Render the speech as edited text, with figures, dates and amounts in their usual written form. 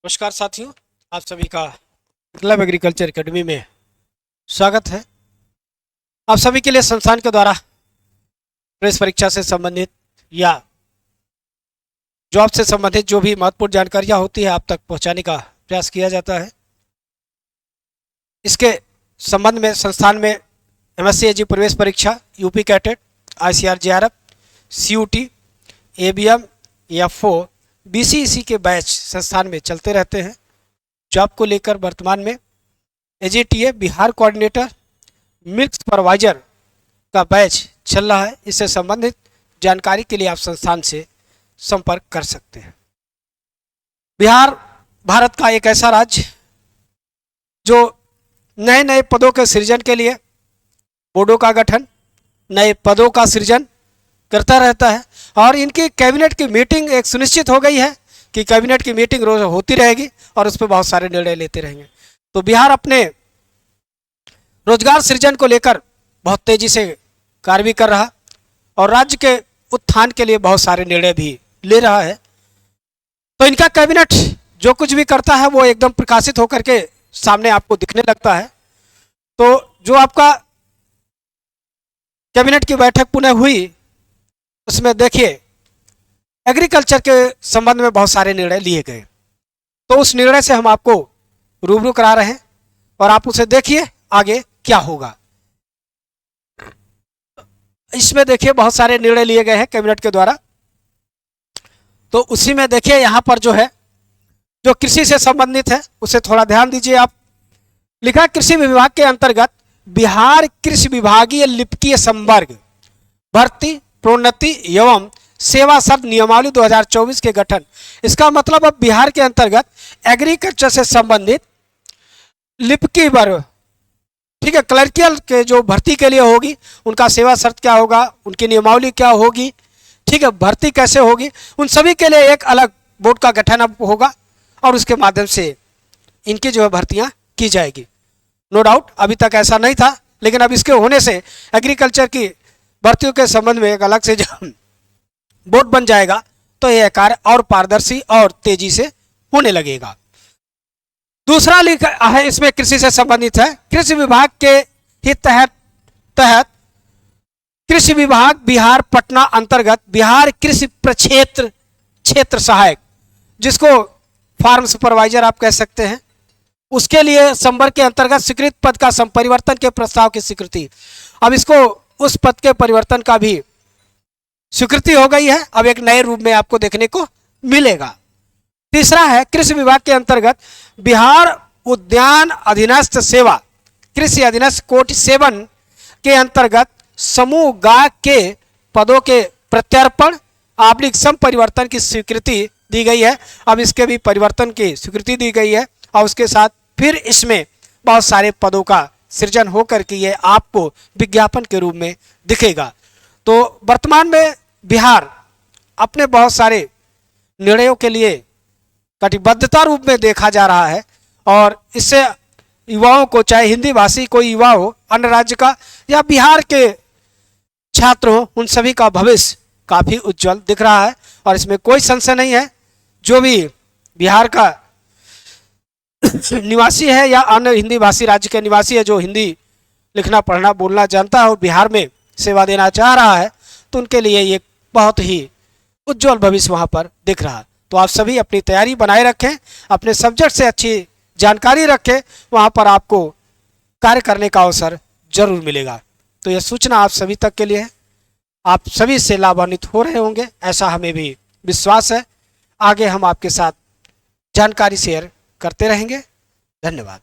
नमस्कार साथियों, आप सभी का क्लब एग्रीकल्चर एकेडमी में स्वागत है। आप सभी के लिए संस्थान के द्वारा प्रवेश परीक्षा से संबंधित या जॉब से संबंधित जो भी महत्वपूर्ण जानकारियां होती है आप तक पहुंचाने का प्रयास किया जाता है। इसके संबंध में संस्थान में MSc AG प्रवेश परीक्षा, UP CATET, ICR JRF, CUT, ABM, FO, BCEC के बैच संस्थान में चलते रहते हैं। जॉब को लेकर वर्तमान में AJTA Bihar coordinator, milk supervisor का बैच चल रहा है। इससे संबंधित जानकारी के लिए आप संस्थान से संपर्क कर सकते हैं। बिहार भारत का एक ऐसा राज्य जो नए नए पदों के सृजन के लिए बोर्डों का गठन, नए पदों का सृजन करता रहता है और इनकी कैबिनेट की मीटिंग एक सुनिश्चित हो गई है कि कैबिनेट की मीटिंग रोज होती रहेगी और उस पर बहुत सारे निर्णय लेते रहेंगे। तो बिहार अपने रोजगार सृजन को लेकर बहुत तेजी से कार्य भी कर रहा और राज्य के उत्थान के लिए बहुत सारे निर्णय भी ले रहा है। तो इनका कैबिनेट जो कुछ भी करता है वो एकदम प्रकाशित होकर के सामने आपको दिखने लगता है। तो जो आपका कैबिनेट की बैठक पुनः हुई उसमें देखिए एग्रीकल्चर के संबंध में बहुत सारे निर्णय लिए गए। तो उस निर्णय से हम आपको रूबरू करा रहे हैं और आप उसे देखिए आगे क्या होगा। इसमें देखिए बहुत सारे निर्णय लिए गए हैं कैबिनेट के द्वारा। तो उसी में देखिए यहाँ पर जो है जो कृषि से संबंधित है उसे थोड़ा ध्यान दीजिए आप। लिखा कृषि विभाग के अंतर्गत बिहार कृषि विभागीय लिपिकीय संवर्ग भर्ती, प्रोन्नति एवं सेवा शर्त नियमावली 2024 के गठन। इसका मतलब अब बिहार के अंतर्गत एग्रीकल्चर से संबंधित लिपिकी वर्ग, ठीक है, क्लर्कियल के जो भर्ती के लिए होगी उनका सेवा शर्त क्या होगा, उनकी नियमावली क्या होगी, ठीक है, भर्ती कैसे होगी, उन सभी के लिए एक अलग बोर्ड का गठन अब होगा और उसके माध्यम से इनकी जो है भर्तियां की जाएगी। नो डाउट अभी तक ऐसा नहीं था, लेकिन अब इसके होने से एग्रीकल्चर की भर्तियों के संबंध में एक अलग से जो बोर्ड बन जाएगा तो यह कार्य और पारदर्शी और तेजी से होने लगेगा। दूसरा लिखा है इसमें कृषि से संबंधित है। कृषि विभाग के ही तहत कृषि विभाग बिहार पटना अंतर्गत बिहार कृषि प्रक्षेत्र क्षेत्र सहायक, जिसको फार्म सुपरवाइजर आप कह सकते हैं, उसके लिए संवर्ग के अंतर्गत स्वीकृत पद का संपरिवर्तन के प्रस्ताव की स्वीकृति। अब इसको उस पद के परिवर्तन का भी स्वीकृति हो गई है, अब एक नए रूप में आपको देखने को मिलेगा। तीसरा है कृषि विभाग के अंतर्गत बिहार उद्यान अधीनस्थ सेवा कृषि अधीनस्थ कोट 7 के अंतर्गत समूह गा के पदों के प्रत्यर्पण / संपरिवर्तन की स्वीकृति दी गई है। अब इसके भी परिवर्तन की स्वीकृति दी गई है और उसके साथ फिर इसमें बहुत सारे पदों का सृजन होकर के ये आपको विज्ञापन के रूप में दिखेगा। तो वर्तमान में बिहार अपने बहुत सारे निर्णयों के लिए कटिबद्धता रूप में देखा जा रहा है और इससे युवाओं को, चाहे हिंदी भाषी कोई युवा हो अन्य राज्य का या बिहार के छात्र हो, उन सभी का भविष्य काफ़ी उज्जवल दिख रहा है और इसमें कोई संशय नहीं है। जो भी बिहार का निवासी है या अन्य हिंदी भाषी राज्य के निवासी है जो हिंदी लिखना पढ़ना बोलना जानता है और बिहार में सेवा देना चाह रहा है, तो उनके लिए ये बहुत ही उज्जवल भविष्य वहाँ पर दिख रहा है। तो आप सभी अपनी तैयारी बनाए रखें, अपने सब्जेक्ट से अच्छी जानकारी रखें, वहाँ पर आपको कार्य करने का अवसर जरूर मिलेगा। तो यह सूचना आप सभी तक के लिए है, आप सभी से लाभान्वित हो रहे होंगे ऐसा हमें भी विश्वास है। आगे हम आपके साथ जानकारी शेयर करते रहेंगे। धन्यवाद।